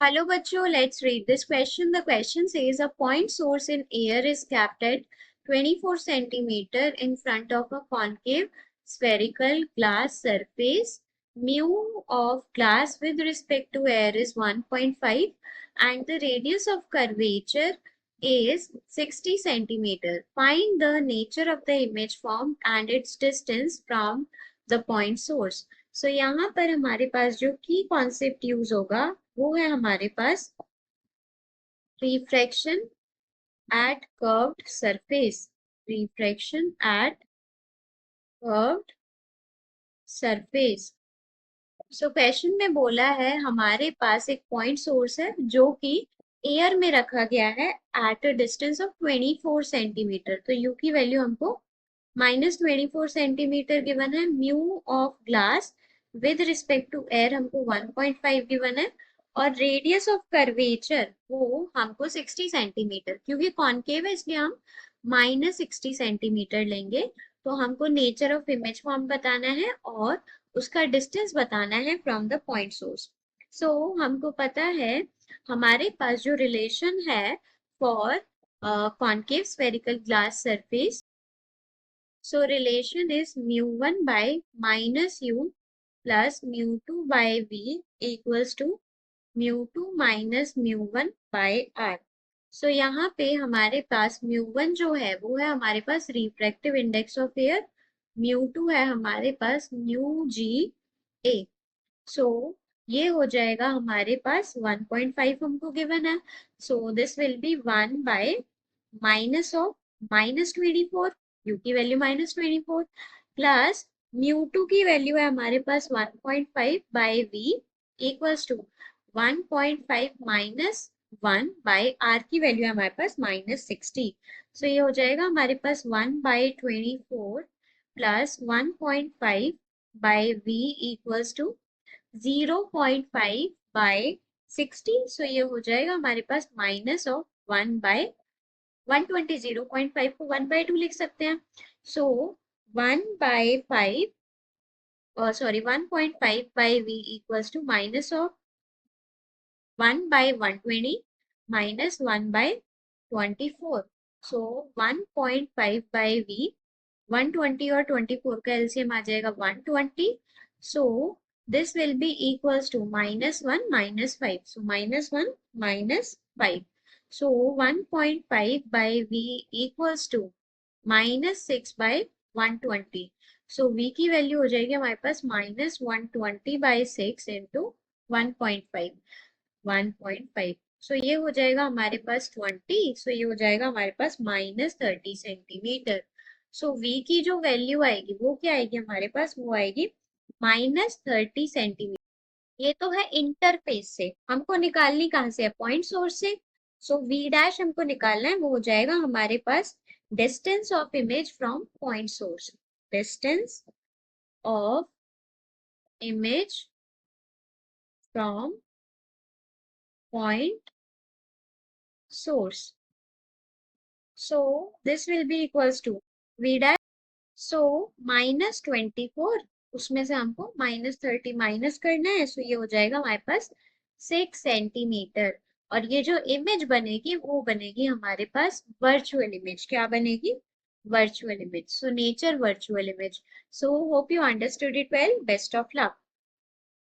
Hello, bachcho. Let's read this question. The question says a point source in air is kept at 24 centimeter in front of a concave spherical glass surface. Mu of glass with respect to air is 1.5 and the radius of curvature is 60 centimeter. Find the nature of the image formed and its distance from the point source. सो यहाँ पर हमारे पास जो की concept use होगा वो है हमारे पास refraction at curved surface. Refraction at curved surface. So question में बोला है हमारे पास एक पॉइंट सोर्स है जो कि एयर में रखा गया है at a distance of 24 centimetre. तो यू की वैल्यू हमको -24 सेंटीमीटर गिवन है। Mu of glass with respect to air हमको 1.5 गिवन है और रेडियस ऑफ कर्वेचर वो हमको 60 सेंटीमीटर, क्योंकि कॉनकेव है इसलिए हम -60 सेंटीमीटर लेंगे। तो हमको नेचर ऑफ इमेज फॉर्म बताना है और उसका डिस्टेंस बताना है फ्रॉम द पॉइंट सोर्स। सो हमको पता है हमारे पास जो रिलेशन है for concave spherical glass surface. So relation is mu1 by minus u plus mu2 by v equals to mu2 minus mu1 by r. So यहाँ पे हमारे पास mu1 जो है वो है हमारे पास refractive index of air, mu2 है हमारे पास म्यू जी ए। सो ये हो जाएगा हमारे पास 1.5 हमको गिवन है। So this will be 1 by minus of -24, u की वैल्यू -24 प्लस म्यू टू की वैल्यू है हमारे पास 1.5 by v equals to 1.5 minus 1 by r की वैल्यू है हमारे पास -60। सो ये हो जाएगा हमारे पास 1/24 plus 1.5 by v equals to 0.5 by 60। So ये हो जाएगा हमारे पास माइनस ऑफ 1/120। 0.5 को 1/2 लिख सकते हैं। So 1/5 sorry 1.5 by v equals to minus of 1/120 minus 1/24। So 1.5 by v 120 और 24 का एलसीएम आ जाएगा 120। So this will be equals to -1 -5. So -1 -5. So 1.5 by v equals to -6 by 120. So v की वैल्यू हो जाएगी हमारे पास -120 by 6 into 1.5 1.5। सो ये हो जाएगा हमारे पास 20। सो ये हो जाएगा हमारे पास -30 सेंटीमीटर। सो v की जो वैल्यू आएगी वो क्या आएगी हमारे पास, वो आएगी -30 सेंटीमीटर। ये तो है इंटरफेस से, हमको निकालनी कहाँ से है, पॉइंट सोर्स से। सो v डैश हमको निकालना है, वो हो जाएगा हमारे पास distance of image from point source. Distance of image from point source. So this will be equals to v dash. So -24 उसमें से हमको -30 माइनस करना है। सो ये हो जाएगा हमारे पास 6 सेंटीमीटर। और ये जो इमेज बनेगी वो बनेगी हमारे पास वर्चुअल इमेज। क्या बनेगी, virtual image. So nature virtual image. So hope you understood it well. Best of luck.